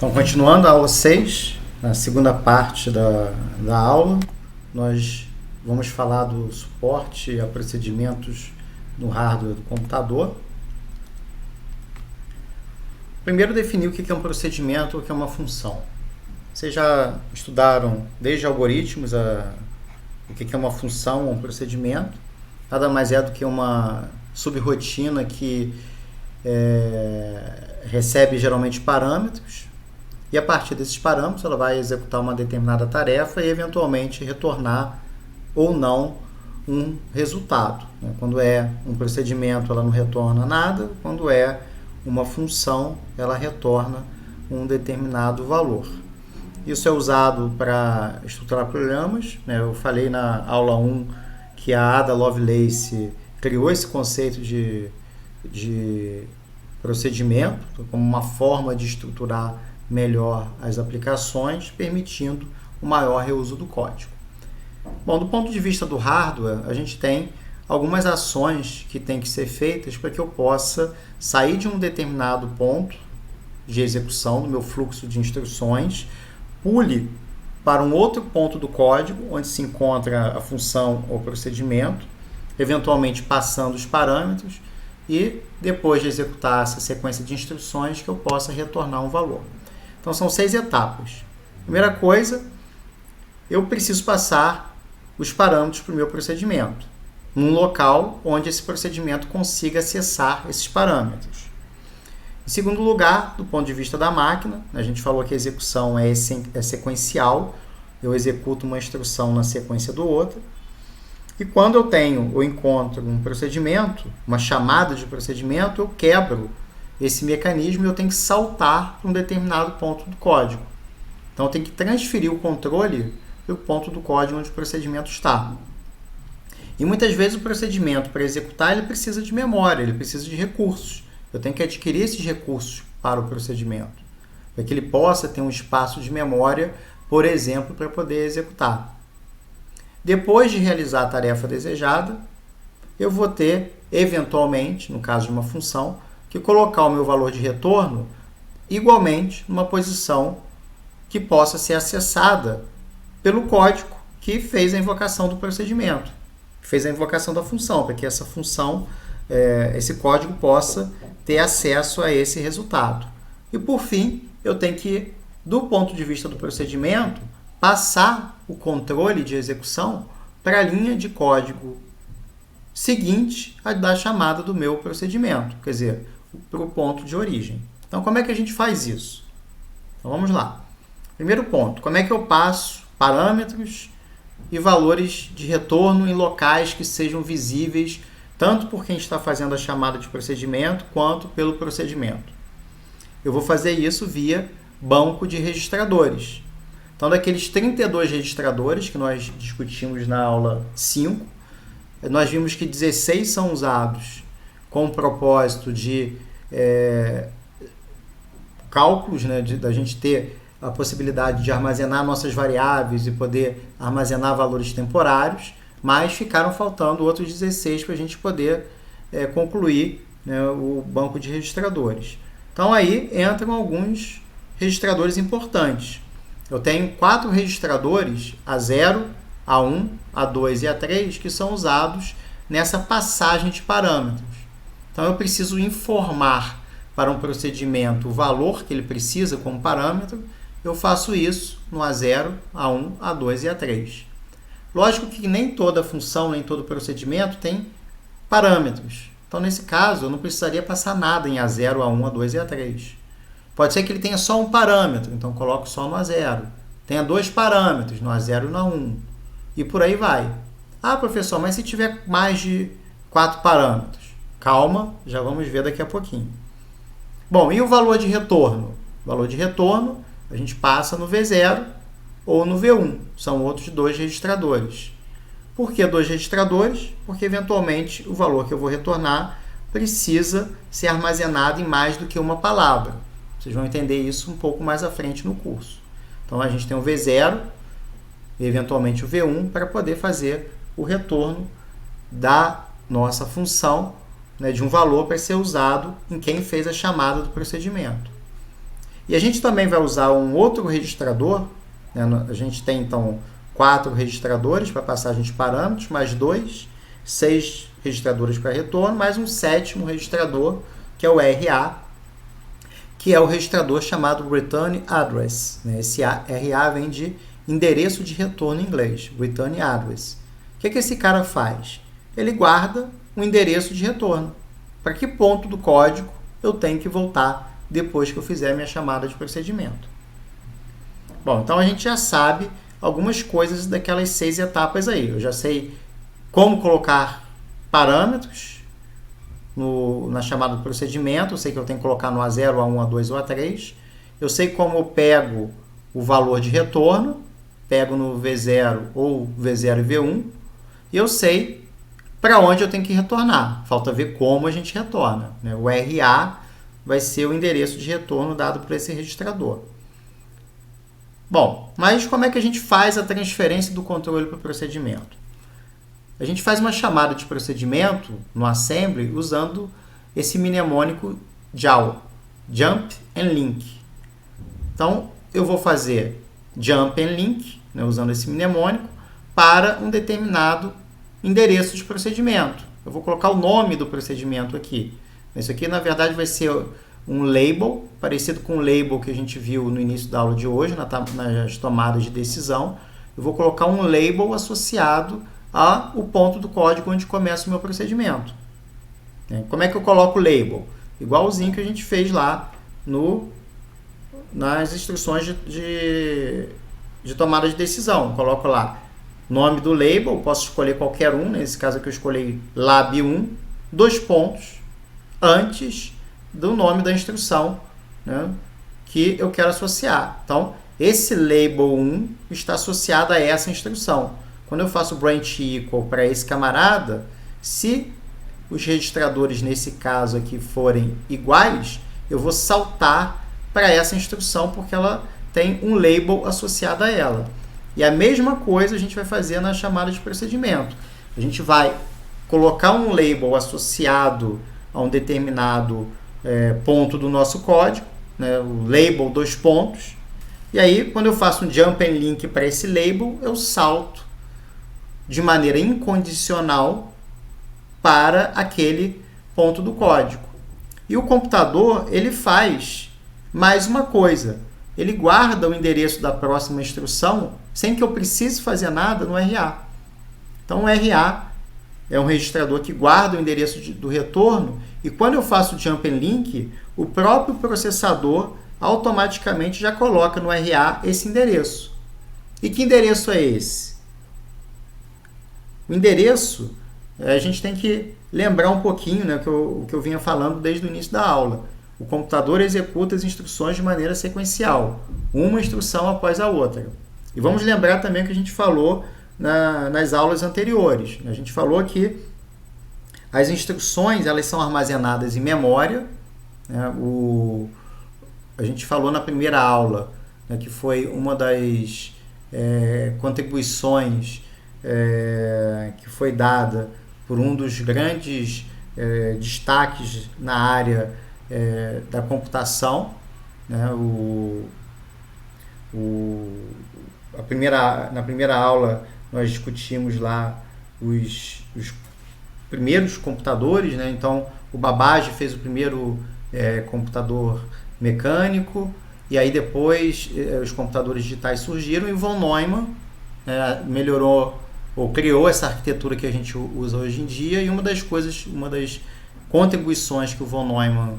Então, continuando a aula 6, na segunda parte da aula, nós vamos falar do suporte a procedimentos no hardware do computador. Primeiro, definir o que é um procedimento ou o que é uma função. Vocês já estudaram desde algoritmos o que é uma função ou um procedimento. Nada mais é do que uma subrotina que recebe geralmente parâmetros, e a partir desses parâmetros ela vai executar uma determinada tarefa e eventualmente retornar ou não um resultado. Quando é um procedimento, ela não retorna nada. Quando é uma função, ela retorna um determinado valor. Isso é usado para estruturar programas. Eu falei na aula 1 que a Ada Lovelace criou esse conceito de procedimento como uma forma de estruturar melhor as aplicações, permitindo o maior reuso do código. Bom, do ponto de vista do hardware, a gente tem algumas ações que têm que ser feitas para que eu possa sair de um determinado ponto de execução do meu fluxo de instruções, pule para um outro ponto do código, onde se encontra a função ou procedimento, eventualmente passando os parâmetros, e depois de executar essa sequência de instruções, que eu possa retornar um valor. Então, são 6 etapas. Primeira coisa, eu preciso passar os parâmetros para o meu procedimento, num local onde esse procedimento consiga acessar esses parâmetros. Em segundo lugar, do ponto de vista da máquina, a gente falou que a execução é sequencial, eu executo uma instrução na sequência do outro, e quando eu encontro um procedimento, uma chamada de procedimento, eu quebro esse mecanismo e eu tenho que saltar para um determinado ponto do código. Então, eu tenho que transferir o controle para o ponto do código onde o procedimento está. E muitas vezes o procedimento, para executar, ele precisa de memória, ele precisa de recursos. Eu tenho que adquirir esses recursos para o procedimento, para que ele possa ter um espaço de memória, por exemplo, para poder executar. Depois de realizar a tarefa desejada, eu vou ter, eventualmente, no caso de uma função, que colocar o meu valor de retorno igualmente numa posição que possa ser acessada pelo código que fez a invocação do procedimento, que fez a invocação da função, para que essa função, esse código possa ter acesso a esse resultado. E por fim, eu tenho que, do ponto de vista do procedimento, passar o controle de execução para a linha de código seguinte da chamada do meu procedimento, quer dizer, para o ponto de origem. Então, como é que a gente faz isso? Então, vamos lá. Primeiro ponto, como é que eu passo parâmetros e valores de retorno em locais que sejam visíveis tanto por quem está fazendo a chamada de procedimento quanto pelo procedimento? Eu vou fazer isso via banco de registradores. Então, daqueles 32 registradores que nós discutimos na aula 5, nós vimos que 16 são usados com o propósito de cálculos, da gente ter a possibilidade de armazenar nossas variáveis e poder armazenar valores temporários, mas ficaram faltando outros 16 para a gente poder concluir o banco de registradores. Então, aí entram alguns registradores importantes. Eu tenho 4 registradores, A0, A1, A2 e A3, que são usados nessa passagem de parâmetros. Então, eu preciso informar para um procedimento o valor que ele precisa como parâmetro. Eu faço isso no A0, A1, A2 e A3. Lógico que nem toda função, nem todo procedimento tem parâmetros. Então, nesse caso, eu não precisaria passar nada em A0, A1, A2 e A3. Pode ser que ele tenha só um parâmetro, então eu coloco só no A0. Tenha 2 parâmetros, no A0 e no A1. E por aí vai. Ah, professor, mas se tiver mais de 4 parâmetros? Calma, já vamos ver daqui a pouquinho. Bom, e o valor de retorno? O valor de retorno a gente passa no V0 ou no V1. São outros 2 registradores. Por que 2 registradores? Porque, eventualmente, o valor que eu vou retornar precisa ser armazenado em mais do que uma palavra. Vocês vão entender isso um pouco mais à frente no curso. Então, a gente tem o V0 e, eventualmente, o V1 para poder fazer o retorno da nossa função, de um valor para ser usado em quem fez a chamada do procedimento. E a gente também vai usar um outro registrador, né? A gente tem então 4 registradores para passagem de parâmetros, mais 2, 6 registradores para retorno, mais um 7º registrador, que é o RA, que é o registrador chamado Return Address. Né? Esse RA vem de endereço de retorno em inglês, Return Address. O que esse cara faz? Ele guarda um endereço de retorno. Para que ponto do código eu tenho que voltar depois que eu fizer a minha chamada de procedimento. Bom, então a gente já sabe algumas coisas daquelas 6 etapas aí. Eu já sei como colocar parâmetros na chamada do procedimento. Eu sei que eu tenho que colocar no A0, A1, A2 ou A3. Eu sei como eu pego o valor de retorno, pego no V0 ou V0 e V1. E eu sei para onde eu tenho que retornar. Falta ver como a gente retorna. Né? O RA vai ser o endereço de retorno dado por esse registrador. Bom, mas como é que a gente faz a transferência do controle para o procedimento? A gente faz uma chamada de procedimento no assembly usando esse mnemônico JAL, Jump and Link. Então, eu vou fazer Jump and Link, né, usando esse mnemônico, para um determinado endereço de procedimento. Eu vou colocar o nome do procedimento aqui. Isso aqui, na verdade, vai ser um label, parecido com o label que a gente viu no início da aula de hoje, nas tomadas de decisão. Eu vou colocar um label associado ao ponto do código onde começa o meu procedimento. Como é que eu coloco o label? Igualzinho que a gente fez lá nas instruções de tomada de decisão. Eu coloco lá nome do label, posso escolher qualquer um, nesse caso aqui eu escolhi lab1, 2 pontos, antes do nome da instrução, né, que eu quero associar. Então, esse label 1 está associado a essa instrução. Quando eu faço branch equal para esse camarada, se os registradores nesse caso aqui forem iguais, eu vou saltar para essa instrução porque ela tem um label associado a ela. E a mesma coisa a gente vai fazer na chamada de procedimento. A gente vai colocar um label associado a um determinado ponto do nosso código, né, o label 2 pontos, e aí quando eu faço um jump and link para esse label, eu salto de maneira incondicional para aquele ponto do código. E o computador, ele faz mais uma coisa, ele guarda o endereço da próxima instrução sem que eu precise fazer nada no RA. Então o RA é um registrador que guarda o endereço do retorno e quando eu faço o jump and link, o próprio processador automaticamente já coloca no RA esse endereço. E que endereço é esse? O endereço, a gente tem que lembrar um pouquinho, né, o que eu vinha falando desde o início da aula. O computador executa as instruções de maneira sequencial, uma instrução após a outra. E vamos lembrar também o que a gente falou nas aulas anteriores. A gente falou que as instruções elas são armazenadas em memória. Né? A gente falou na primeira aula, né, que foi uma das contribuições que foi dada por um dos grandes destaques na área da computação. Né? Na primeira aula nós discutimos lá os primeiros computadores, né? Então o Babbage fez o primeiro computador mecânico e aí depois os computadores digitais surgiram e von Neumann melhorou ou criou essa arquitetura que a gente usa hoje em dia. E uma das contribuições que o von Neumann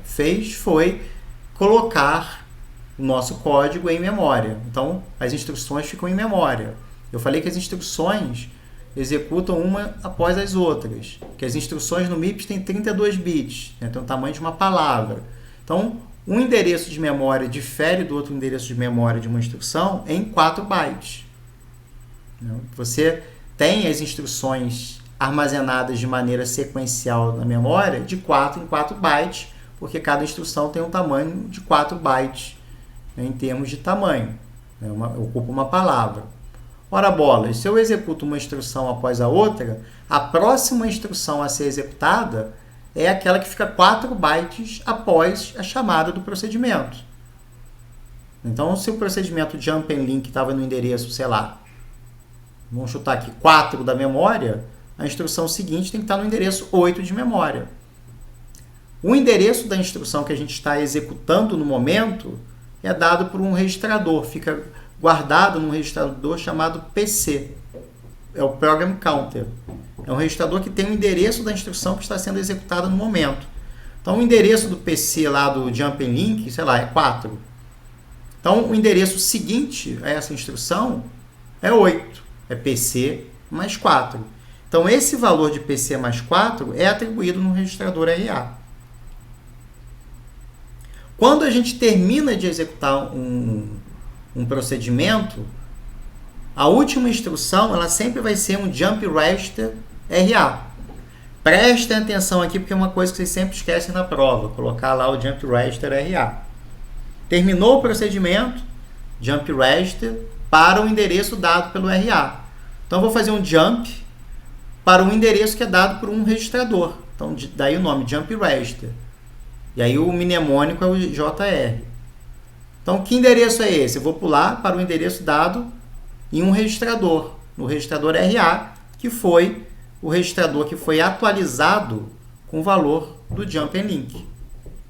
fez foi colocar o nosso código em memória. Então, as instruções ficam em memória. Eu falei que as instruções executam uma após as outras, que as instruções no MIPS têm 32 bits, né? Tem o tamanho de uma palavra. Então, um endereço de memória difere do outro endereço de memória de uma instrução em 4 bytes. Você tem as instruções armazenadas de maneira sequencial na memória de 4 em 4 bytes, porque cada instrução tem um tamanho de 4 bytes, né, em termos de tamanho, né, ocupa uma palavra. Ora bolas, se eu executo uma instrução após a outra, a próxima instrução a ser executada, é aquela que fica 4 bytes após a chamada do procedimento. Então, se o procedimento jump and link estava no endereço, sei lá, vamos chutar aqui, 4 da memória, a instrução seguinte tem que estar no endereço 8 de memória. O endereço da instrução que a gente está executando no momento é dado por um registrador, fica guardado num registrador chamado PC. É o Program Counter. É um registrador que tem o endereço da instrução que está sendo executada no momento. Então, o endereço do PC lá do Jump and Link, sei lá, é 4. Então, o endereço seguinte a essa instrução é 8. É PC mais 4. Então, esse valor de PC mais 4 é atribuído no registrador RA. Quando a gente termina de executar um procedimento, a última instrução ela sempre vai ser um Jump Register RA. Prestem atenção aqui, porque é uma coisa que vocês sempre esquecem na prova, colocar lá o Jump Register RA. Terminou o procedimento, Jump Register para o endereço dado pelo RA. Então, eu vou fazer um jump para um endereço que é dado por um registrador. Então, daí o nome, Jump Register. E aí o mnemônico é o JR. Então, que endereço é esse? Eu vou pular para o endereço dado em um registrador, no registrador RA, que foi o registrador que foi atualizado com o valor do Jump and Link.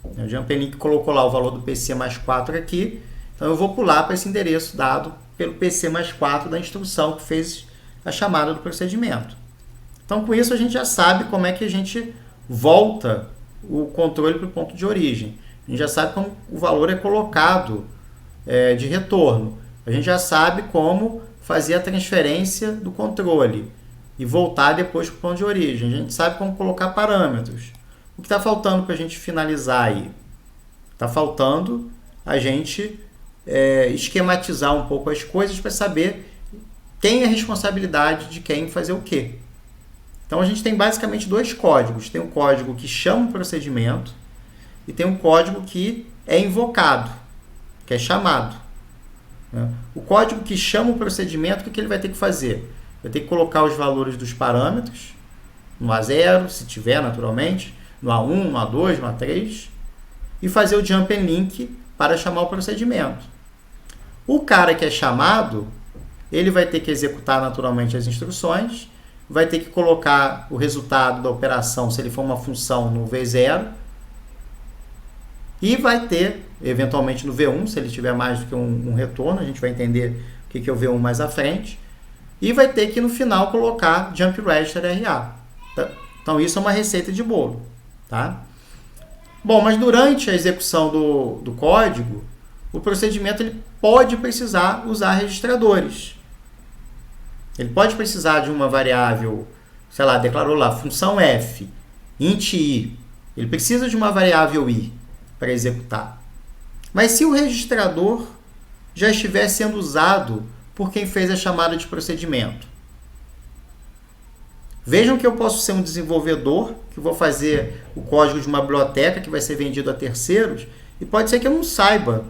O Jump and Link colocou lá o valor do PC mais 4 aqui, então eu vou pular para esse endereço dado pelo PC mais 4 da instrução que fez a chamada do procedimento. Então, com isso, a gente já sabe como é que a gente volta o controle para o ponto de origem. A gente já sabe como o valor é colocado de retorno. A gente já sabe como fazer a transferência do controle e voltar depois para o ponto de origem. A gente sabe como colocar parâmetros. O que está faltando para a gente finalizar aí? Está faltando a gente esquematizar um pouco as coisas para saber quem é a responsabilidade de quem fazer o quê. Então, a gente tem basicamente 2 códigos. Tem um código que chama o procedimento e tem um código que é invocado, que é chamado. O código que chama o procedimento, o que ele vai ter que fazer? Vai ter que colocar os valores dos parâmetros no A0, se tiver, naturalmente, no A1, no A2, no A3, e fazer o jump and link para chamar o procedimento. O cara que é chamado, ele vai ter que executar naturalmente as instruções, vai ter que colocar o resultado da operação, se ele for uma função, no V0, e vai ter, eventualmente, no V1, se ele tiver mais do que um retorno, a gente vai entender o que é o V1 mais à frente, e vai ter que, no final, colocar Jump Register RA. Então, isso é uma receita de bolo. Tá? Bom, mas durante a execução do código, o procedimento ele pode precisar usar registradores. Ele pode precisar de uma variável, sei lá, declarou lá, função f, int i. Ele precisa de uma variável i para executar. Mas se o registrador já estiver sendo usado por quem fez a chamada de procedimento. Vejam que eu posso ser um desenvolvedor, que vou fazer o código de uma biblioteca que vai ser vendido a terceiros, e pode ser que eu não saiba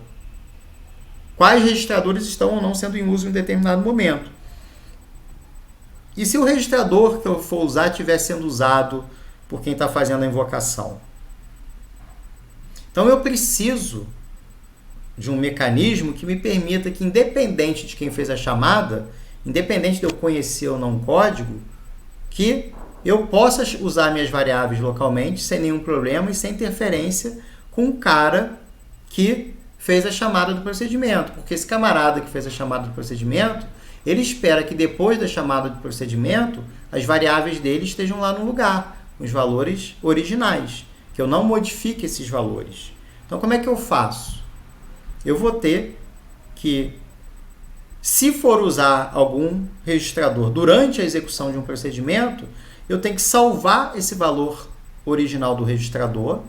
quais registradores estão ou não sendo em uso em determinado momento. E se o registrador que eu for usar estiver sendo usado por quem está fazendo a invocação? Então, eu preciso de um mecanismo que me permita que, independente de quem fez a chamada, independente de eu conhecer ou não o código, que eu possa usar minhas variáveis localmente sem nenhum problema e sem interferência com o cara que fez a chamada do procedimento. Porque esse camarada que fez a chamada do procedimento, ele espera que depois da chamada do procedimento, as variáveis dele estejam lá no lugar, os valores originais, que eu não modifique esses valores. Então, como é que eu faço? Eu vou ter que, se for usar algum registrador durante a execução de um procedimento, eu tenho que salvar esse valor original do registrador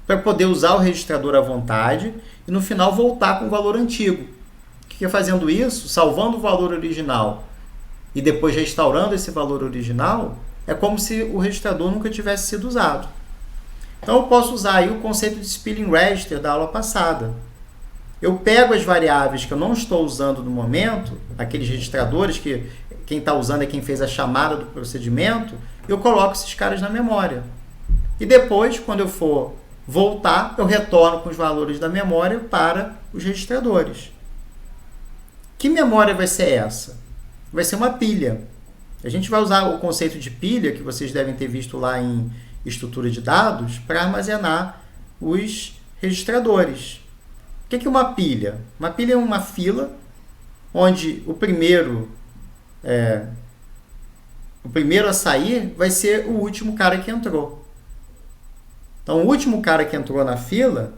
para poder usar o registrador à vontade e no final voltar com o valor antigo. Que fazendo isso, salvando o valor original e depois restaurando esse valor original, é como se o registrador nunca tivesse sido usado. Então, eu posso usar aí o conceito de Spilling Register da aula passada. Eu pego as variáveis que eu não estou usando no momento, aqueles registradores que quem está usando é quem fez a chamada do procedimento, eu coloco esses caras na memória. E depois, quando eu for voltar, eu retorno com os valores da memória para os registradores. Que memória vai ser essa? Vai ser uma pilha. A gente vai usar o conceito de pilha, que vocês devem ter visto lá em estrutura de dados, para armazenar os registradores. O que é uma pilha? Uma pilha é uma fila onde o primeiro a sair vai ser o último cara que entrou. Então, o último cara que entrou na fila,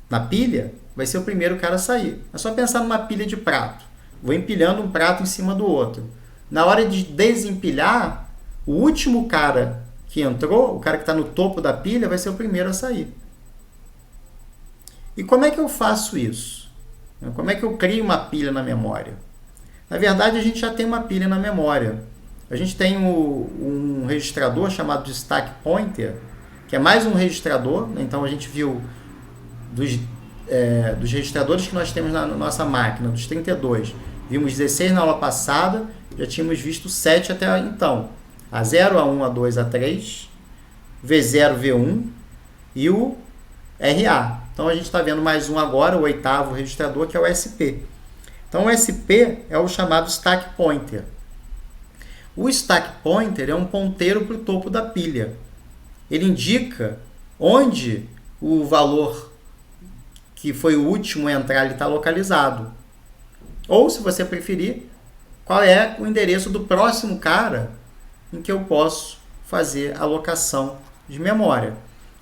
na pilha, vai ser o primeiro cara a sair. É só pensar numa pilha de prato. Vou empilhando um prato em cima do outro. Na hora de desempilhar, o último cara que entrou, o cara que está no topo da pilha, vai ser o primeiro a sair. E como é que eu faço isso? Como é que eu crio uma pilha na memória? Na verdade, a gente já tem uma pilha na memória. A gente tem um registrador chamado de stack pointer, que é mais um registrador. Então, a gente viu dos registradores que nós temos na nossa máquina, dos 32. Vimos 16 na aula passada, já tínhamos visto 7 até então. A0, A1, A2, A3, V0, V1 e o RA. Então, a gente está vendo mais um agora, o 8º registrador, que é o SP. Então, o SP é o chamado stack pointer. O stack pointer é um ponteiro para o topo da pilha. Ele indica onde o valor que foi o último a entrar está localizado. Ou, se você preferir, qual é o endereço do próximo cara em que eu posso fazer a alocação de memória.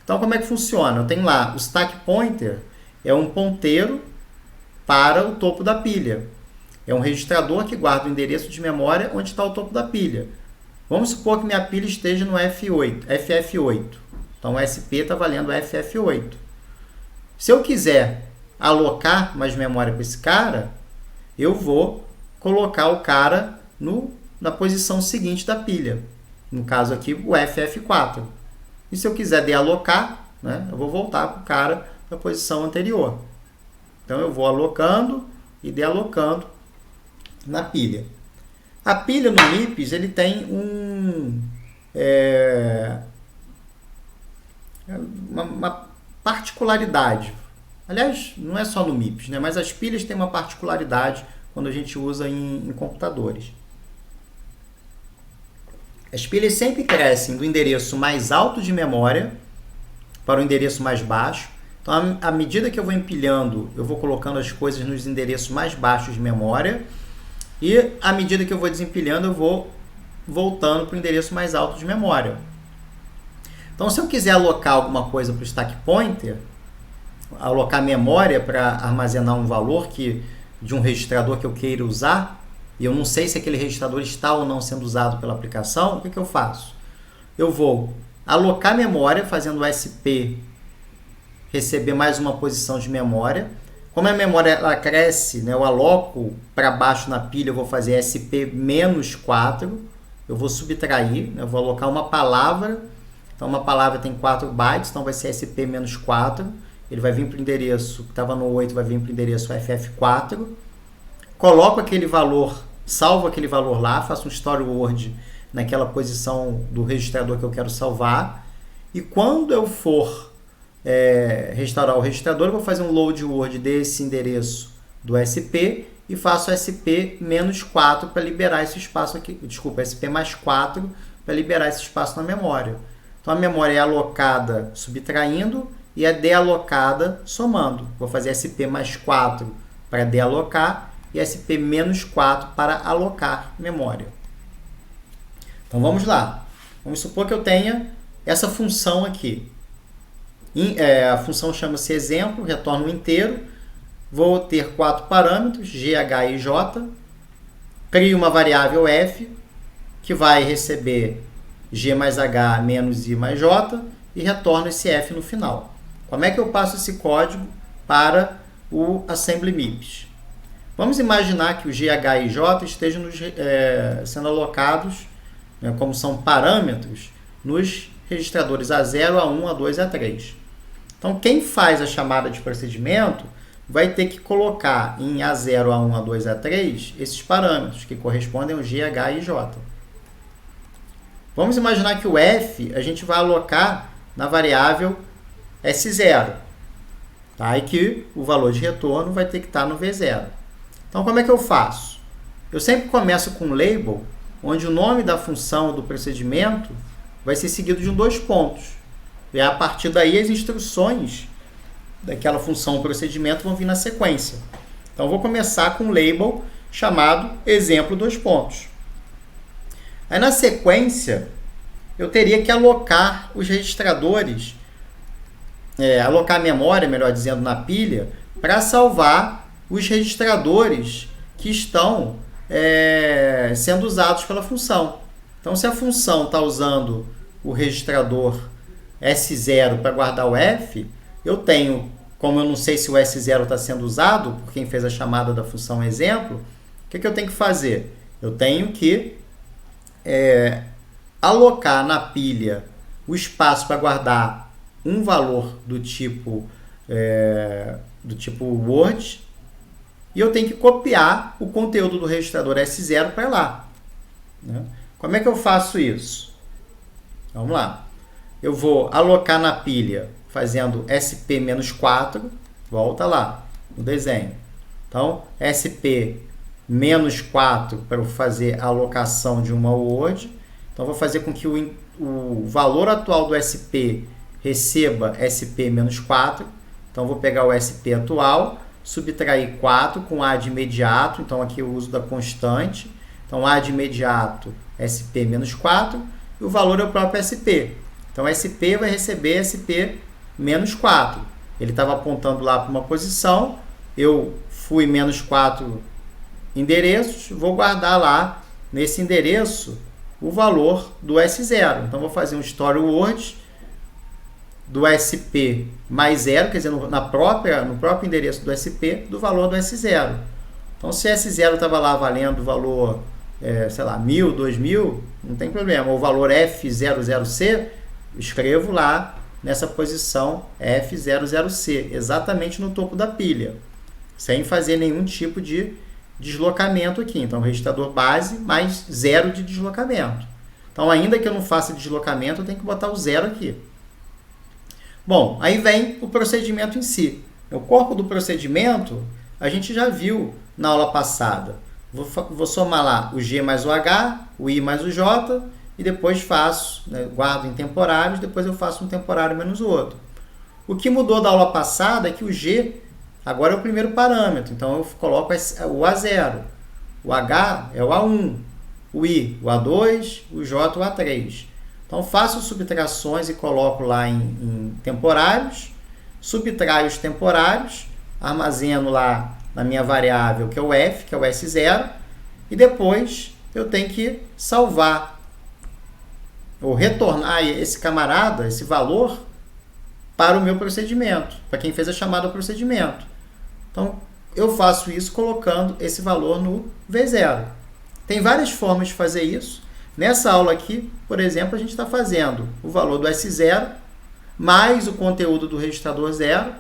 Então, como é que funciona? Eu tenho lá o stack pointer, é um ponteiro para o topo da pilha. É um registrador que guarda o endereço de memória onde está o topo da pilha. Vamos supor que minha pilha esteja no FF8. Então, o SP está valendo FF8. Se eu quiser alocar mais memória para esse cara, eu vou colocar o cara na posição seguinte da pilha. No caso aqui, o FF4. E se eu quiser dealocar, eu vou voltar para o cara da posição anterior. Então, eu vou alocando e dealocando na pilha. A pilha no MIPS, ele tem uma particularidade. Aliás, não é só no MIPS, mas as pilhas têm uma particularidade quando a gente usa em computadores. As pilhas sempre crescem do endereço mais alto de memória para o endereço mais baixo. Então, à medida que eu vou empilhando, eu vou colocando as coisas nos endereços mais baixos de memória. E, à medida que eu vou desempilhando, eu vou voltando para o endereço mais alto de memória. Então, se eu quiser alocar alguma coisa para o stack pointer, alocar memória para armazenar um valor de um registrador que eu queira usar, e eu não sei se aquele registrador está ou não sendo usado pela aplicação, o que eu faço? Eu vou alocar memória, fazendo o SP receber mais uma posição de memória. Como a memória ela cresce, eu aloco para baixo na pilha, eu vou fazer SP-4, eu vou subtrair, eu vou alocar uma palavra. Então, uma palavra tem 4 bytes, então vai ser SP-4. Ele vai vir para o endereço que estava no 8, vai vir para o endereço FF4. Coloco aquele valor, salvo aquele valor lá, faço um story word naquela posição do registrador que eu quero salvar. E quando eu for restaurar o registrador, eu vou fazer um load word desse endereço do SP e faço SP-4 para liberar esse espaço aqui. Desculpa, SP+4 para liberar esse espaço na memória. Então, a memória é alocada subtraindo e é dealocada somando. Vou fazer SP+4 para dealocar e SP-4 para alocar memória. Então, vamos lá. Vamos supor que eu tenha essa função aqui. A função chama-se exemplo, retorna um inteiro. Vou ter 4 parâmetros, g, h e j. Crio uma variável f, que vai receber g mais h menos i mais j, e retorno esse f no final. Como é que eu passo esse código para o Assembly MIPS? Vamos imaginar que o g, h e j estejam sendo alocados, como são parâmetros, nos registradores A0, A1, A2 e A3. Então, quem faz a chamada de procedimento vai ter que colocar em A0, A1, A2 e A3 esses parâmetros, que correspondem ao G, H e J. Vamos imaginar que o F a gente vai alocar na variável S0. Tá? E que o valor de retorno vai ter que estar no V0. Então, como é que eu faço? Eu sempre começo com um label, onde o nome da função do procedimento vai ser seguido de 2 pontos. E a partir daí as instruções daquela função procedimento vão vir na sequência. Então, eu vou começar com um label chamado exemplo 2 pontos. Aí, na sequência, eu teria que alocar os registradores, alocar a memória, melhor dizendo, na pilha, para salvar os registradores que estão sendo usados pela função. Então, se a função está usando o registrador S0 para guardar o F, eu tenho, como eu não sei se o S0 está sendo usado por quem fez a chamada da função exemplo, o que eu tenho que fazer? Eu tenho que alocar na pilha o espaço para guardar um valor do tipo Word, e eu tenho que copiar o conteúdo do registrador S0 para lá. Né? Como é que eu faço isso? Vamos lá. Eu vou alocar na pilha fazendo SP-4, volta lá no desenho. Então, SP-4 para eu fazer a alocação de uma Word. Então, vou fazer com que o valor atual do SP receba SP-4. Então, vou pegar o SP atual, subtrair 4 com A de imediato. Então, aqui eu uso da constante. Então, A de imediato, SP-4. E o valor é o próprio SP. Então, SP vai receber SP-4. Ele estava apontando lá para uma posição. Eu fui -4 endereços. Vou guardar lá, nesse endereço, o valor do S0. Então, vou fazer um story word do SP mais 0, quer dizer, no próprio endereço do SP, do valor do S0. Então, se S0 estava lá valendo o valor, sei lá, 1000, 2000, não tem problema. O valor F00C, escrevo lá nessa posição F00C, exatamente no topo da pilha, sem fazer nenhum tipo de deslocamento aqui. Então, registrador base mais 0 de deslocamento. Então, ainda que eu não faça deslocamento, eu tenho que botar o 0 aqui. Bom, aí vem o procedimento em si. O corpo do procedimento, a gente já viu na aula passada. Vou somar lá o G mais o H, o I mais o J, e depois faço, guardo em temporários, depois eu faço um temporário menos o outro. O que mudou da aula passada é que o G agora é o primeiro parâmetro, então eu coloco o A0, o H é o A1, o I, o A2, o J, o A3. Então, faço subtrações e coloco lá em temporários, subtraio os temporários, armazeno lá na minha variável, que é o F, que é o S0, e depois eu tenho que salvar ou retornar esse camarada, esse valor, para o meu procedimento, para quem fez a chamada ao procedimento. Então, eu faço isso colocando esse valor no V0. Tem várias formas de fazer isso. Nessa aula aqui, por exemplo, a gente está fazendo o valor do S0 mais o conteúdo do registrador 0,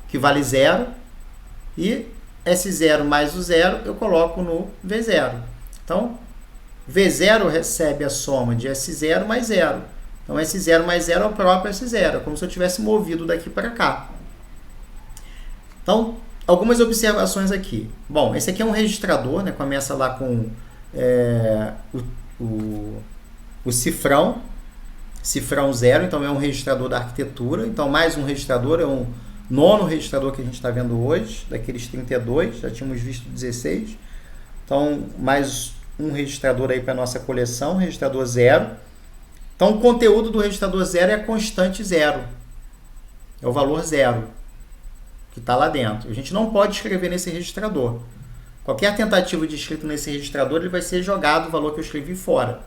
que vale 0, e S0 mais o 0 eu coloco no V0. Então, V0 recebe a soma de S0 mais 0. Então, S0 mais 0 é o próprio S0, é como se eu tivesse movido daqui para cá. Então, algumas observações aqui. Bom, esse aqui é um registrador, né? Começa lá com o cifrão 0, então é um registrador da arquitetura. Então, mais um registrador, é um nono registrador que a gente está vendo hoje, daqueles 32, já tínhamos visto 16. Então, mais um registrador aí para a nossa coleção, registrador 0. Então, o conteúdo do registrador 0 é a constante 0, é o valor 0 que está lá dentro. A gente não pode escrever nesse registrador. Qualquer tentativa de escrito nesse registrador, ele vai ser jogado o valor que eu escrevi fora.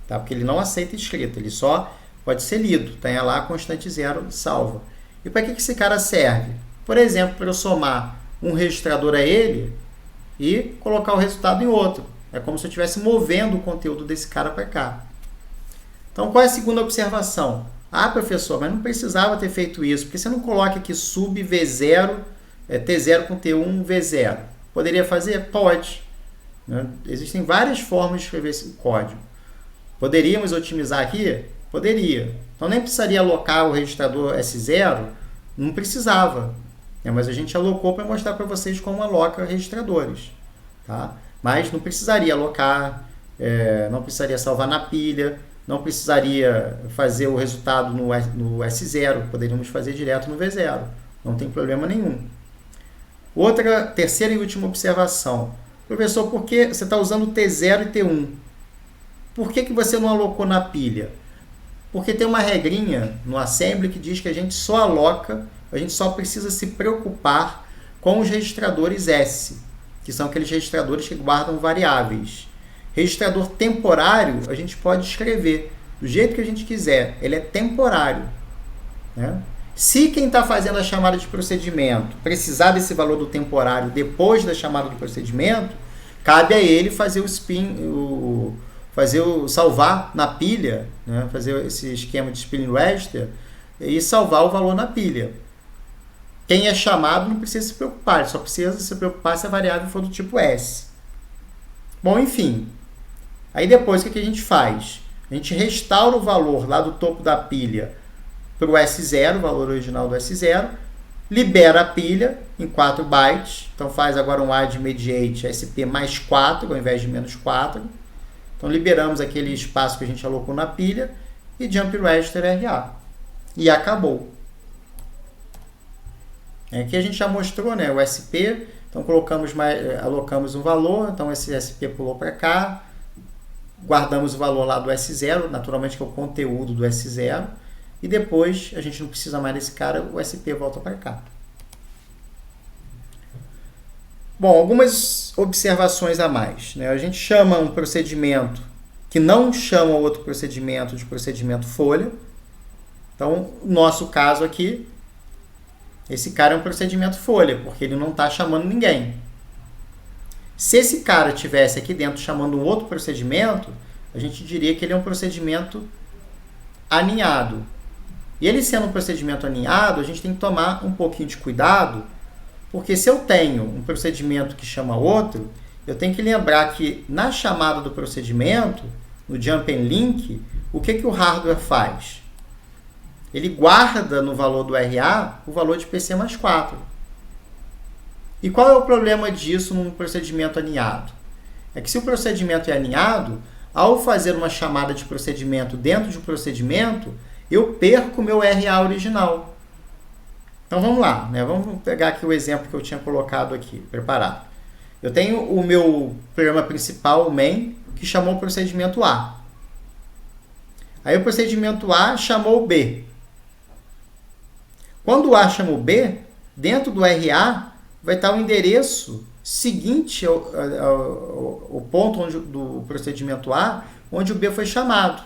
Tá? Porque ele não aceita escrita, ele só pode ser lido. Tem lá a constante 0 salva. E para que esse cara serve? Por exemplo, para eu somar um registrador a ele e colocar o resultado em outro. É como se eu estivesse movendo o conteúdo desse cara para cá. Então, qual é a segunda observação? Ah, professor, mas não precisava ter feito isso. Por que você não coloca aqui sub V0, T0 com T1, V0? Poderia fazer? Pode. Né? Existem várias formas de escrever esse código. Poderíamos otimizar aqui? Poderia. Então nem precisaria alocar o registrador S0, não precisava, né? Mas a gente alocou para mostrar para vocês como aloca registradores, tá? Mas não precisaria alocar, não precisaria salvar na pilha, não precisaria fazer o resultado no S0, poderíamos fazer direto no V0, não tem problema nenhum. Terceira e última observação. Professor, por que você está usando T0 e T1? Por que você não alocou na pilha? Porque tem uma regrinha no Assembly que diz que a gente só aloca, a gente só precisa se preocupar com os registradores S, que são aqueles registradores que guardam variáveis. Registrador temporário, a gente pode escrever do jeito que a gente quiser, ele é temporário, né? Se quem está fazendo a chamada de procedimento precisar desse valor do temporário depois da chamada do procedimento, cabe a ele fazer salvar na pilha, né? Fazer esse esquema de spin register e salvar o valor na pilha. Quem é chamado não precisa se preocupar, ele só precisa se preocupar se a variável for do tipo S. Bom, enfim. Aí depois o que a gente faz? A gente restaura o valor lá do topo da pilha para o S0, o valor original do S0, libera a pilha em 4 bytes, então faz agora um add mediate SP mais 4 ao invés de menos 4. Então liberamos aquele espaço que a gente alocou na pilha e jump register RA. E acabou. Aqui a gente já mostrou, né, o SP, então alocamos um valor, então esse SP pulou para cá, guardamos o valor lá do S0, naturalmente que é o conteúdo do S0, e depois a gente não precisa mais desse cara, o SP volta para cá. Bom, algumas observações a mais, né? A gente chama um procedimento que não chama outro procedimento de procedimento folha. Então, no nosso caso aqui, esse cara é um procedimento folha, porque ele não está chamando ninguém. Se esse cara tivesse aqui dentro chamando um outro procedimento, a gente diria que ele é um procedimento aninhado. E ele sendo um procedimento aninhado, a gente tem que tomar um pouquinho de cuidado, porque se eu tenho um procedimento que chama outro, eu tenho que lembrar que na chamada do procedimento, no jump and link, o que o hardware faz? Ele guarda no valor do RA o valor de PC mais 4. E qual é o problema disso num procedimento aninhado? É que se o procedimento é aninhado, ao fazer uma chamada de procedimento dentro de um procedimento, eu perco o meu RA original. Então vamos lá, né? Vamos pegar aqui o exemplo que eu tinha colocado aqui, preparado. Eu tenho o meu programa principal, o main, que chamou o procedimento A. Aí o procedimento A chamou o B. Quando o A chamou o B, dentro do RA vai estar o endereço seguinte ao ponto do procedimento A, onde o B foi chamado.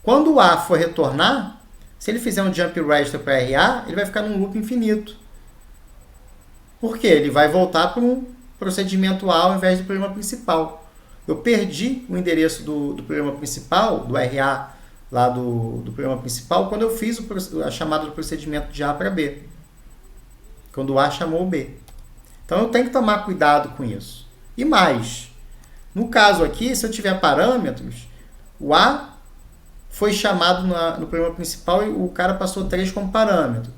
Quando o A for retornar, se ele fizer um jump register para RA, ele vai ficar num loop infinito. Por quê? Ele vai voltar para um procedimento A ao invés do programa principal. Eu perdi o endereço do programa principal, do RA lá do programa principal, quando eu fiz a chamada do procedimento de A para B. Quando o A chamou o B. Então eu tenho que tomar cuidado com isso. E mais, no caso aqui, se eu tiver parâmetros, o A foi chamado no programa principal e o cara passou 3 como parâmetro.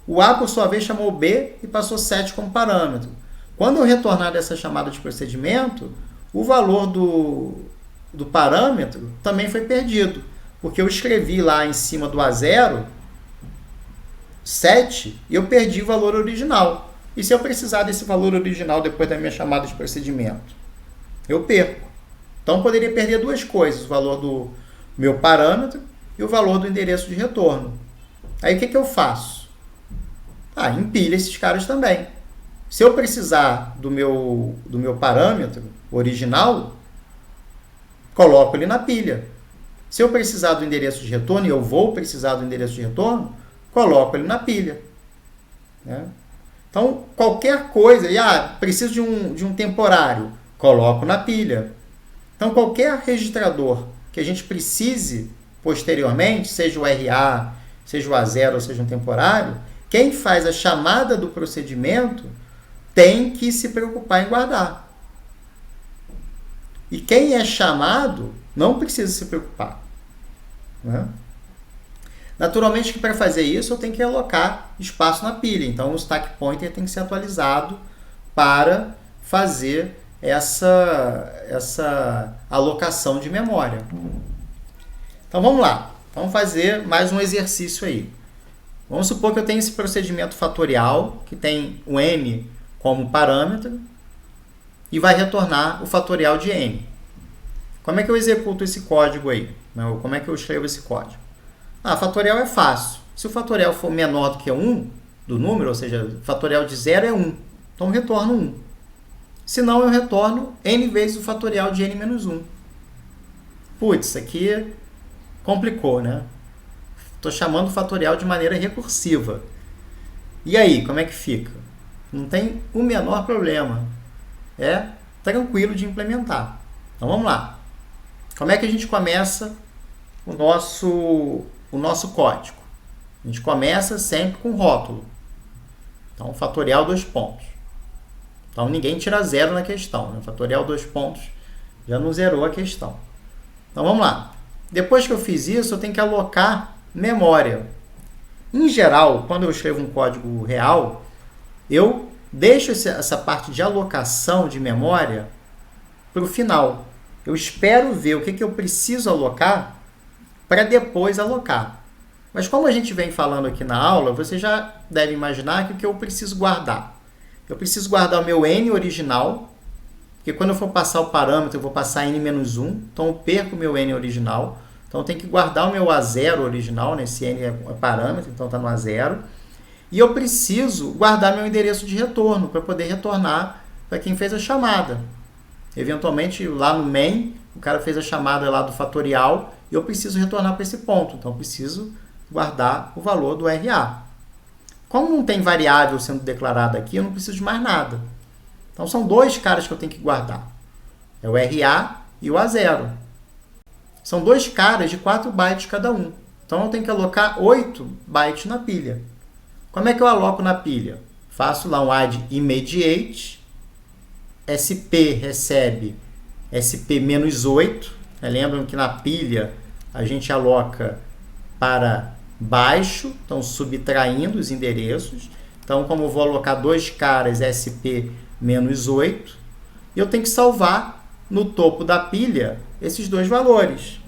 O A, por sua vez, chamou o B e passou 7 como parâmetro. Quando eu retornar dessa chamada de procedimento, o valor do parâmetro também foi perdido, porque eu escrevi lá em cima do A0 7 e eu perdi o valor original. E se eu precisar desse valor original depois da minha chamada de procedimento? Eu perco. Então, eu poderia perder duas coisas, o valor do meu parâmetro e o valor do endereço de retorno. Aí, o que eu faço? Empilha esses caras também. Se eu precisar do meu parâmetro original, coloco ele na pilha. Se eu precisar do endereço de retorno, e eu vou precisar do endereço de retorno, coloco ele na pilha. Né? Então, qualquer coisa, preciso de um temporário, coloco na pilha. Então, qualquer registrador que a gente precise posteriormente, seja o RA, seja o A0 ou seja um temporário, quem faz a chamada do procedimento tem que se preocupar em guardar. E quem é chamado não precisa se preocupar. Né? Naturalmente que para fazer isso eu tenho que alocar espaço na pilha, então o stack pointer tem que ser atualizado para fazer essa alocação de memória. Então vamos lá, vamos fazer mais um exercício aí. Vamos supor que eu tenho esse procedimento fatorial, que tem o n como parâmetro, e vai retornar o fatorial de n. Como é que eu executo esse código aí? Como é que eu escrevo esse código? Fatorial é fácil. Se o fatorial for menor do que 1 do número, ou seja, o fatorial de 0 é 1, então eu retorno 1. Se não, eu retorno n vezes o fatorial de n menos 1. Putz, isso aqui complicou, né? Estou chamando o fatorial de maneira recursiva. E aí, como é que fica? Não tem o menor problema. É tranquilo de implementar. Então vamos lá. Como é que a gente começa o nosso código? A gente começa sempre com rótulo. Então, fatorial 2 pontos. Então, ninguém tira 0 na questão, né? Fatorial 2 pontos já não zerou a questão. Então, vamos lá. Depois que eu fiz isso, eu tenho que alocar memória. Em geral, quando eu escrevo um código real, eu deixo essa parte de alocação de memória para o final. Eu espero ver o que eu preciso alocar para depois alocar. Mas como a gente vem falando aqui na aula, você já deve imaginar que o que eu preciso guardar? Eu preciso guardar o meu n original, porque quando eu for passar o parâmetro, eu vou passar n-1, então eu perco o meu n original. Então eu tenho que guardar o meu A0 original, né? Esse n é parâmetro, então está no A0. E eu preciso guardar meu endereço de retorno para poder retornar para quem fez a chamada. Eventualmente, lá no main, o cara fez a chamada lá do fatorial e eu preciso retornar para esse ponto. Então, eu preciso guardar o valor do RA. Como não tem variável sendo declarada aqui, eu não preciso de mais nada. Então, são dois caras que eu tenho que guardar. É o RA e o A0. São dois caras de 4 bytes cada um. Então, eu tenho que alocar 8 bytes na pilha. Como é que eu aloco na pilha? Faço lá um add immediate, SP recebe SP-8. Lembram que na pilha a gente aloca para baixo, então subtraindo os endereços. Então, como eu vou alocar dois caras SP-8, eu tenho que salvar no topo da pilha esses dois valores.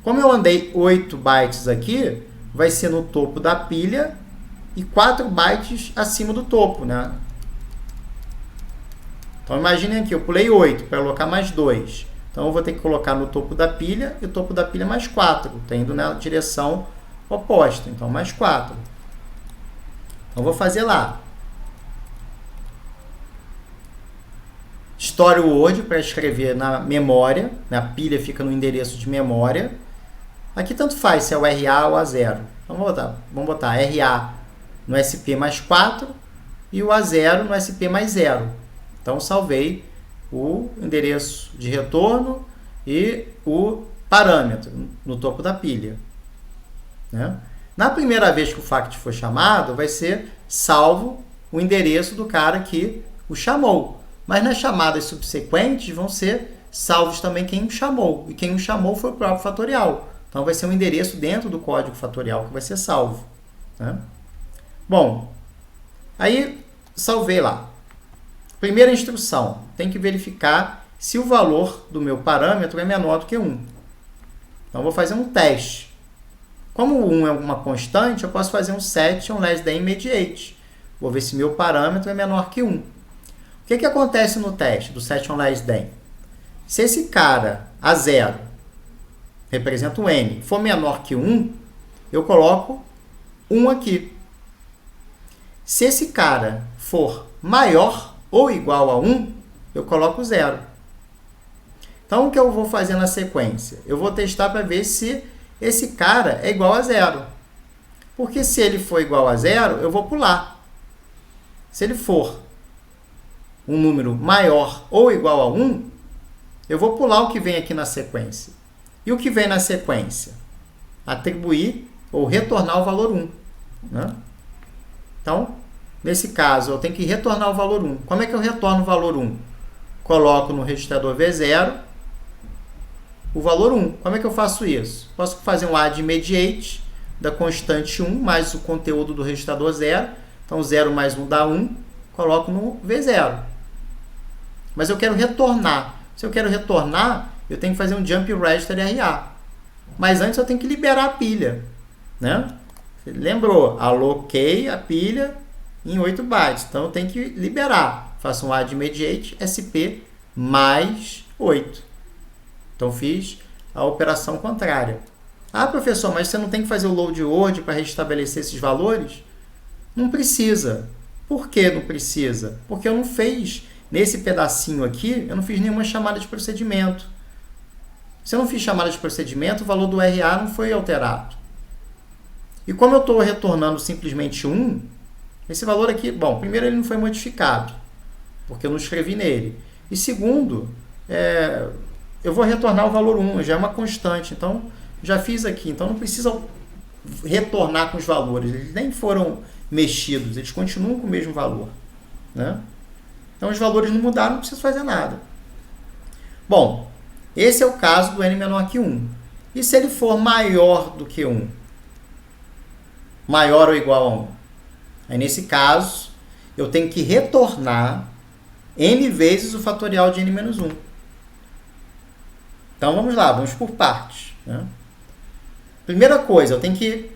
Como eu andei 8 bytes aqui, vai ser no topo da pilha e 4 bytes acima do topo, né? Então, imaginem aqui, eu pulei 8 para alocar mais 2. Então, eu vou ter que colocar no topo da pilha e o topo da pilha mais 4. Está indo na direção oposta. Então, mais 4. Então, vou fazer lá. Story word para escrever na memória. A pilha fica no endereço de memória. Aqui tanto faz se é o RA ou A0. Então, vamos botar RA no SP mais 4 e o A0 no SP mais 0. Então, salvei o endereço de retorno e o parâmetro no topo da pilha. Né? Na primeira vez que o FACT for chamado, vai ser salvo o endereço do cara que o chamou. Mas nas chamadas subsequentes vão ser salvos também quem o chamou. E quem o chamou foi o próprio fatorial. Então, vai ser um endereço dentro do código fatorial que vai ser salvo. Né? Bom, aí salvei lá. Primeira instrução, tem que verificar se o valor do meu parâmetro é menor do que 1. Então, vou fazer um teste. Como o 1 é uma constante, eu posso fazer um set on less than immediate. Vou ver se meu parâmetro é menor que 1. O que acontece no teste do set on less than? Se esse cara, A0, representa o n, for menor que 1, eu coloco 1 aqui. Se esse cara for maior ou igual a 1, eu coloco 0. Então, o que eu vou fazer na sequência? Eu vou testar para ver se esse cara é igual a 0. Porque se ele for igual a 0, eu vou pular. Se ele for um número maior ou igual a 1, eu vou pular o que vem aqui na sequência. E o que vem na sequência? Atribuir ou retornar o valor 1. Né? Então, nesse caso, eu tenho que retornar o valor 1. Como é que eu retorno o valor 1? Coloco no registrador V0 o valor 1. Como é que eu faço isso? Posso fazer um add immediate, da constante 1 mais o conteúdo do registrador 0. Então, 0 mais 1 dá 1. Coloco no V0. Mas eu quero retornar. Se eu quero retornar, eu tenho que fazer um jump register RA. Mas antes eu tenho que liberar a pilha. Né? Você lembrou? Aloquei a pilha em 8 bytes. Então, eu tenho que liberar. Faço um add immediate SP mais 8. Então, fiz a operação contrária. Ah, professor, mas você não tem que fazer o load word para restabelecer esses valores? Não precisa. Por que não precisa? Porque eu não fiz, nesse pedacinho aqui, eu não fiz nenhuma chamada de procedimento. Se eu não fiz chamada de procedimento, o valor do RA não foi alterado. E como eu estou retornando simplesmente 1, esse valor aqui, bom, primeiro ele não foi modificado, porque eu não escrevi nele. E segundo, eu vou retornar o valor 1, já é uma constante, então já fiz aqui. Então não precisa retornar com os valores, eles nem foram mexidos, eles continuam com o mesmo valor. Né? Então os valores não mudaram, não preciso fazer nada. Bom, esse é o caso do n menor que 1. E se ele for maior do que 1? Maior ou igual a 1? Aí nesse caso, eu tenho que retornar n vezes o fatorial de n menos 1. Então vamos lá, vamos por partes. Né? Primeira coisa, eu tenho que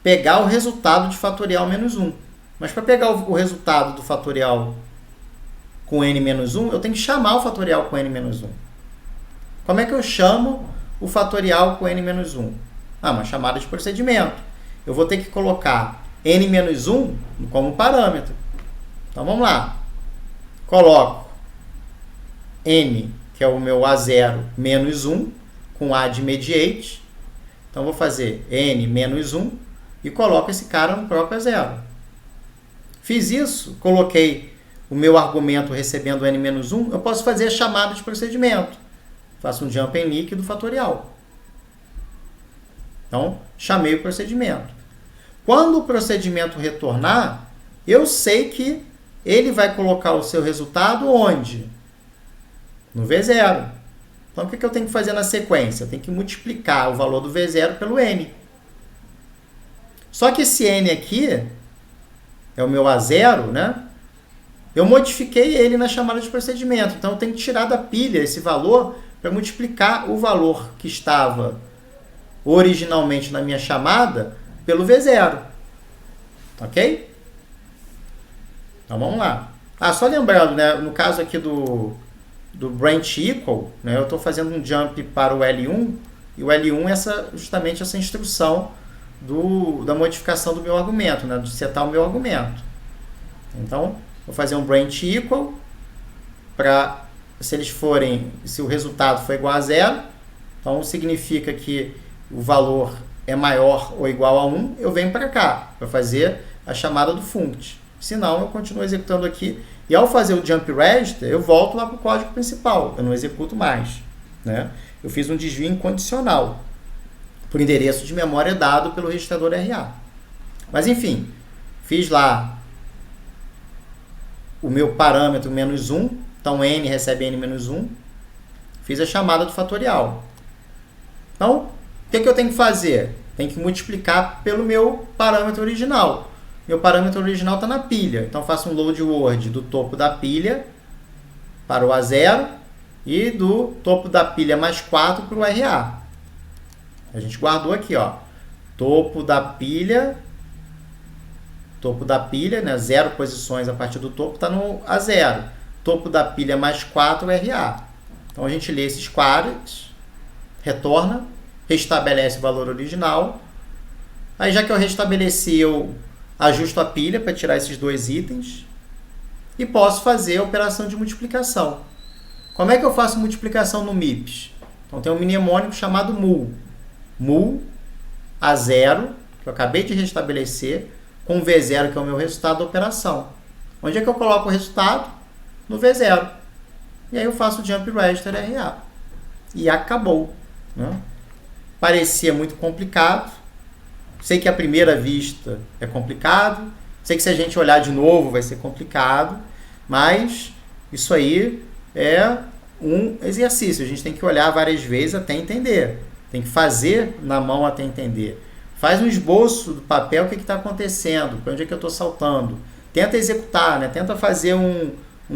pegar o resultado de fatorial menos 1. Mas para pegar o resultado do fatorial com n menos 1, eu tenho que chamar o fatorial com n menos 1. Como é que eu chamo o fatorial com n menos 1? Uma chamada de procedimento. Eu vou ter que colocar n menos 1 como parâmetro. Então vamos lá. Coloco n, que é o meu A0, menos 1, com add immediate. Então vou fazer n menos 1 e coloco esse cara no próprio A0. Fiz isso, coloquei o meu argumento recebendo n menos 1, eu posso fazer a chamada de procedimento. Faço um jump em líquido fatorial. Então, chamei o procedimento. Quando o procedimento retornar, eu sei que ele vai colocar o seu resultado onde? No V0. Então, o que eu tenho que fazer na sequência? Eu tenho que multiplicar o valor do V0 pelo N. Só que esse N aqui é o meu A0, né? Eu modifiquei ele na chamada de procedimento. Então, eu tenho que tirar da pilha esse valor para multiplicar o valor que estava originalmente na minha chamada pelo V0. Ok? Então, vamos lá. Só lembrando, né, no caso aqui do branch equal, né, eu estou fazendo um jump para o L1, e o L1 é justamente essa instrução da modificação do meu argumento, né, de setar o meu argumento. Então, vou fazer um branch equal para, se o resultado for igual a 0, então significa que o valor é maior ou igual a 1, eu venho para cá, para fazer a chamada do funct. Senão, eu continuo executando aqui. E ao fazer o jump register, eu volto lá para o código principal. Eu não executo mais. Né? Eu fiz um desvio incondicional por endereço de memória dado pelo registrador RA. Mas, enfim, fiz lá o meu parâmetro menos 1. Então, n recebe n menos 1. Fiz a chamada do fatorial. Então, o que eu tenho que fazer? Tenho que multiplicar pelo meu parâmetro original. Meu parâmetro original está na pilha. Então, faço um load word do topo da pilha para o A0 e do topo da pilha mais 4 para o RA. A gente guardou aqui, ó. Topo da pilha, né, 0 posições a partir do topo, está no A0. Topo da pilha mais 4, RA. Então, a gente lê esses quadros, retorna, restabelece o valor original. Aí, já que eu restabeleci, eu ajusto a pilha para tirar esses dois itens e posso fazer a operação de multiplicação. Como é que eu faço multiplicação no MIPS? Então, tem um mnemônico chamado mul. Mul A0, que eu acabei de restabelecer, com V0, que é o meu resultado da operação. Onde é que eu coloco o resultado? No V0. E aí eu faço o jump register RA. E acabou. Né? Parecia muito complicado. Sei que à primeira vista é complicado. Sei que se a gente olhar de novo vai ser complicado. Mas isso aí é um exercício. A gente tem que olhar várias vezes até entender. Tem que fazer na mão até entender. Faz um esboço do papel, o que está acontecendo, para onde é que eu estou saltando. Tenta executar, né? Tenta fazer um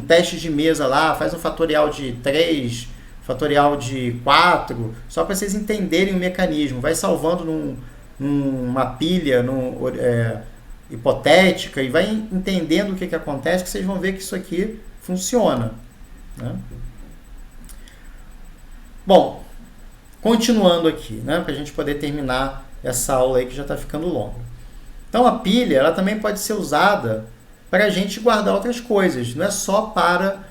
teste de mesa lá, faz um fatorial de 3, fatorial de 4, só para vocês entenderem o mecanismo. Vai salvando numa pilha hipotética e vai entendendo o que acontece, que vocês vão ver que isso aqui funciona, né? Bom, continuando aqui, né, para a gente poder terminar essa aula aí que já está ficando longa. Então a pilha ela também pode ser usada para a gente guardar outras coisas, não é só para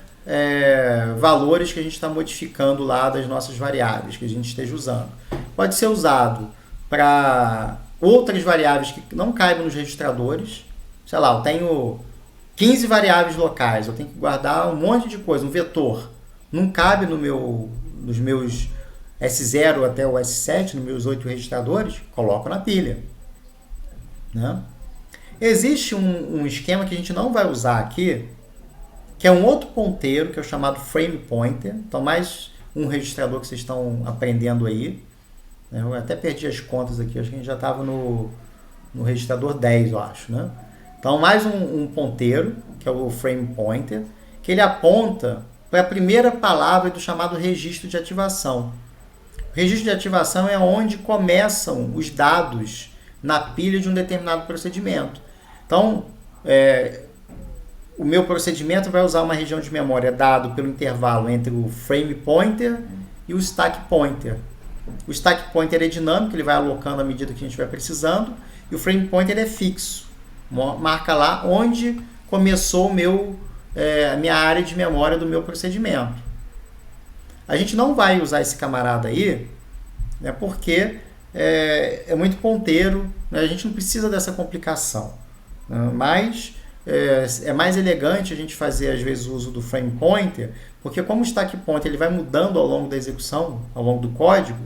valores que a gente está modificando lá das nossas variáveis que a gente esteja usando. Pode ser usado para outras variáveis que não caibam nos registradores. Sei lá, eu tenho 15 variáveis locais, eu tenho que guardar um monte de coisa, um vetor. Não cabe nos meus S0 até o S7, nos meus 8 registradores, coloco na pilha, né? Existe um esquema que a gente não vai usar aqui, que é um outro ponteiro, que é o chamado frame pointer. Então, mais um registrador que vocês estão aprendendo aí. Eu até perdi as contas aqui, acho que a gente já estava no registrador 10, eu acho, né? Então, mais um ponteiro, que é o frame pointer, que ele aponta para a primeira palavra do chamado registro de ativação. O registro de ativação é onde começam os dados na pilha de um determinado procedimento. Então, o meu procedimento vai usar uma região de memória dado pelo intervalo entre o frame pointer e o stack pointer. O stack pointer é dinâmico, ele vai alocando à medida que a gente vai precisando, e o frame pointer é fixo. Marca lá onde começou a minha área de memória do meu procedimento. A gente não vai usar esse camarada aí, né, porque é muito ponteiro, né, a gente não precisa dessa complicação, né, mas é mais elegante a gente fazer, às vezes, o uso do frame pointer, porque como o stack pointer ele vai mudando ao longo da execução, ao longo do código,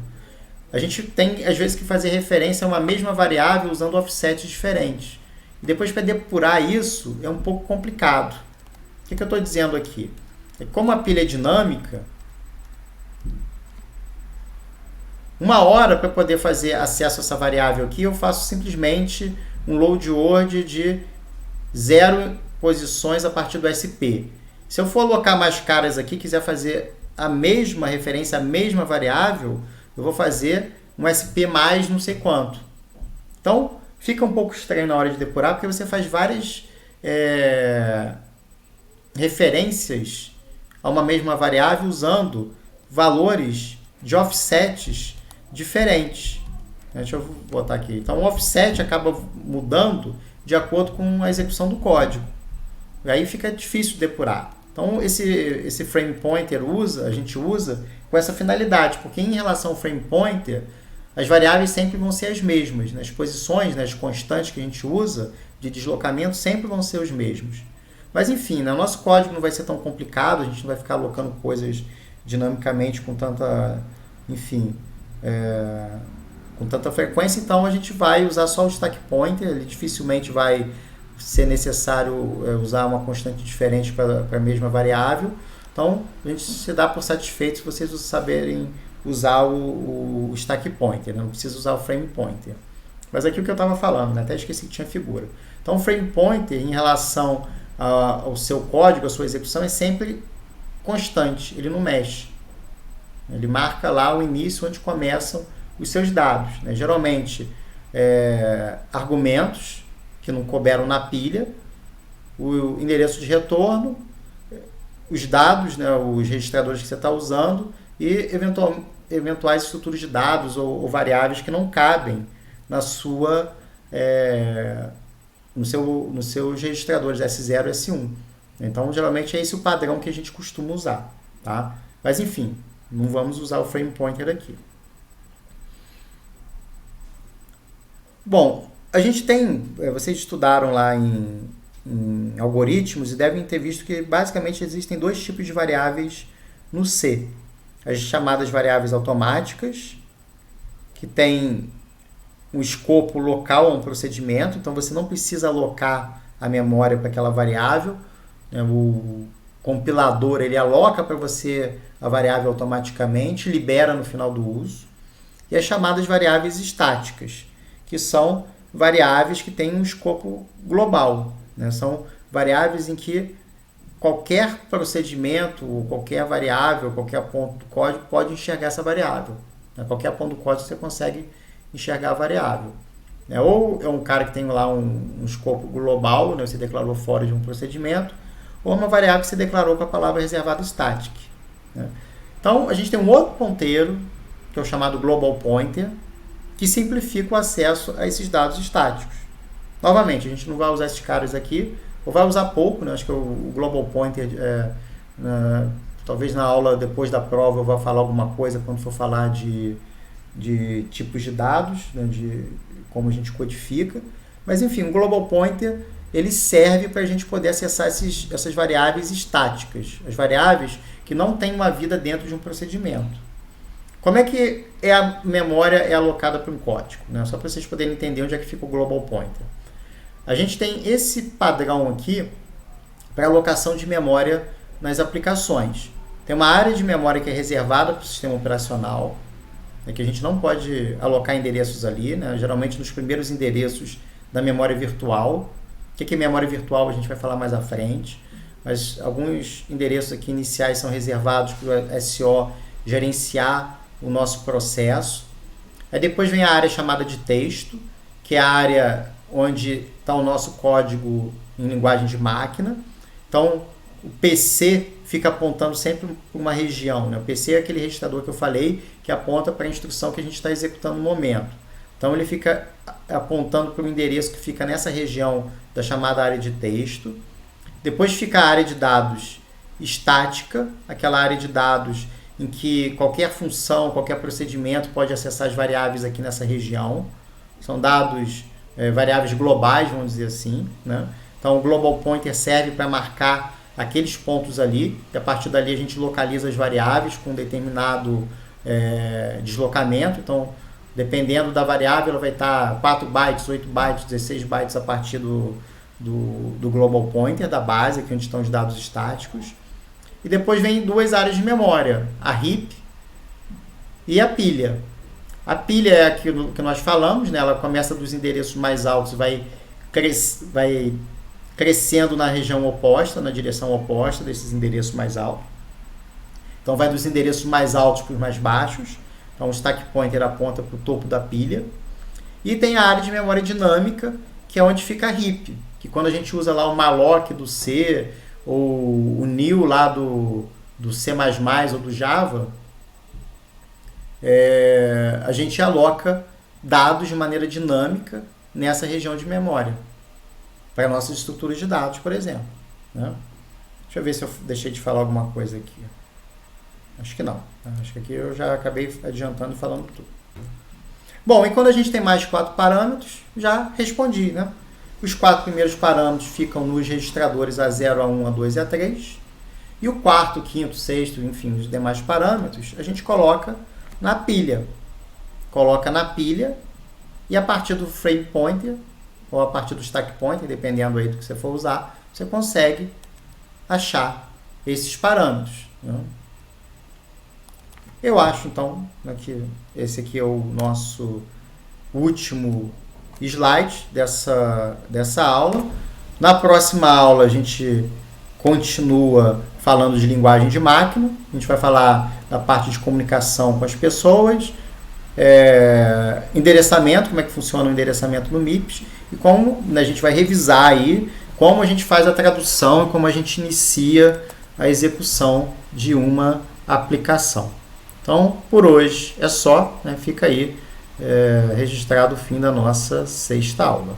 a gente tem, às vezes, que fazer referência a uma mesma variável usando offsets diferentes. E depois, para depurar isso, é um pouco complicado. O que eu estou dizendo aqui? Como a pilha é dinâmica, uma hora para poder fazer acesso a essa variável aqui, eu faço simplesmente um load word de 0 posições a partir do SP. Se eu for alocar mais caras aqui, quiser fazer a mesma referência, a mesma variável, eu vou fazer um SP mais não sei quanto. Então, fica um pouco estranho na hora de depurar, porque você faz várias referências a uma mesma variável usando valores de offsets diferentes. Deixa eu botar aqui. Então, o offset acaba mudando de acordo com a execução do código. E aí fica difícil de depurar. Então, esse frame pointer a gente usa com essa finalidade, porque em relação ao frame pointer, as variáveis sempre vão ser as mesmas, né? As posições, né, as constantes que a gente usa de deslocamento sempre vão ser os mesmos. Mas, enfim, né, o nosso código não vai ser tão complicado, a gente não vai ficar alocando coisas dinamicamente com tanta, com tanta frequência, então a gente vai usar só o stack pointer, ele dificilmente vai ser necessário usar uma constante diferente para a mesma variável. Então, a gente se dá por satisfeito se vocês saberem usar o stack pointer, né? Não precisa usar o frame pointer. Mas aqui o que eu estava falando, né? Até esqueci que tinha figura. Então, o frame pointer, em relação ao seu código, a sua execução, é sempre constante, ele não mexe. Ele marca lá o início onde começam os seus dados, né? Geralmente, argumentos que não couberam na pilha, o endereço de retorno, os dados, né, os registradores que você está usando e eventuais estruturas de dados ou variáveis que não cabem na nos seus registradores S0 e S1. Então, geralmente é esse o padrão que a gente costuma usar, tá? Mas, enfim, não vamos usar o frame pointer aqui. Bom, a gente tem, vocês estudaram lá em algoritmos e devem ter visto que basicamente existem dois tipos de variáveis no C. As chamadas variáveis automáticas, que tem um escopo local a um procedimento, então você não precisa alocar a memória para aquela variável, né? O compilador ele aloca para você a variável automaticamente, libera no final do uso. E as chamadas variáveis estáticas, que são variáveis que têm um escopo global, né? São variáveis em que qualquer procedimento, qualquer variável, qualquer ponto do código pode enxergar essa variável. Né? Qualquer ponto do código você consegue enxergar a variável. Né? Ou é um cara que tem lá um escopo global, né? Você declarou fora de um procedimento, ou uma variável que você declarou com a palavra reservada static. Né? Então, a gente tem um outro ponteiro, que é o chamado global pointer, que simplifica o acesso a esses dados estáticos. Novamente, a gente não vai usar esses caras aqui, ou vai usar pouco, né? Acho que o global pointer, talvez na aula depois da prova eu vá falar alguma coisa quando for falar de tipos de dados, né? De como a gente codifica. Mas, enfim, o global pointer ele serve para a gente poder acessar essas variáveis estáticas, as variáveis que não têm uma vida dentro de um procedimento. Como é que a memória é alocada para um código? Né? Só para vocês poderem entender onde é que fica o global pointer. A gente tem esse padrão aqui para alocação de memória nas aplicações. Tem uma área de memória que é reservada para o sistema operacional, né, que a gente não pode alocar endereços ali, né, geralmente nos primeiros endereços da memória virtual. O que é memória virtual? A gente vai falar mais à frente, mas alguns endereços aqui iniciais são reservados para o SO gerenciar o nosso processo. Aí depois vem a área chamada de texto, que é a área onde está o nosso código em linguagem de máquina. Então, o PC fica apontando sempre para uma região. Né? O PC é aquele registrador que eu falei, que aponta para a instrução que a gente está executando no momento. Então, ele fica apontando para o endereço que fica nessa região da chamada área de texto. Depois fica a área de dados estática, aquela área de dados em que qualquer função, qualquer procedimento pode acessar as variáveis aqui nessa região. São dados, variáveis globais, vamos dizer assim. Né? Então, o global pointer serve para marcar aqueles pontos ali, e a partir dali a gente localiza as variáveis com um determinado deslocamento. Então, dependendo da variável, ela vai estar 4 bytes, 8 bytes, 16 bytes a partir do global pointer, da base, aqui onde estão os dados estáticos. E depois vem duas áreas de memória, a heap e a pilha. A pilha é aquilo que nós falamos, né? Ela começa dos endereços mais altos e vai crescendo na região oposta, na direção oposta desses endereços mais altos. Então vai dos endereços mais altos para os mais baixos. Então o stack pointer aponta para o topo da pilha. E tem a área de memória dinâmica, que é onde fica a heap, que quando a gente usa lá o malloc do C, ou o new lá do C++ ou do Java, a gente aloca dados de maneira dinâmica nessa região de memória, para nossas estruturas de dados, por exemplo. Né? Deixa eu ver se eu deixei de falar alguma coisa aqui. Acho que não. Acho que aqui eu já acabei adiantando e falando tudo. Bom, e quando a gente tem mais de 4 parâmetros, já respondi, né? Os 4 primeiros parâmetros ficam nos registradores A0, A1, A2 e A3. E o quarto, quinto, sexto, enfim, os demais parâmetros, a gente coloca na pilha. Coloca na pilha e a partir do frame pointer, ou a partir do stack pointer, dependendo aí do que você for usar, você consegue achar esses parâmetros. Né? Eu acho, então, que esse aqui é o nosso último slide dessa aula. Na próxima aula a gente continua falando de linguagem de máquina, a gente vai falar da parte de comunicação com as pessoas, endereçamento, como é que funciona o endereçamento no MIPS, e como, né, a gente vai revisar aí como a gente faz a tradução e como a gente inicia a execução de uma aplicação. Então, por hoje é só, né, fica aí registrado o fim da nossa 6ª aula.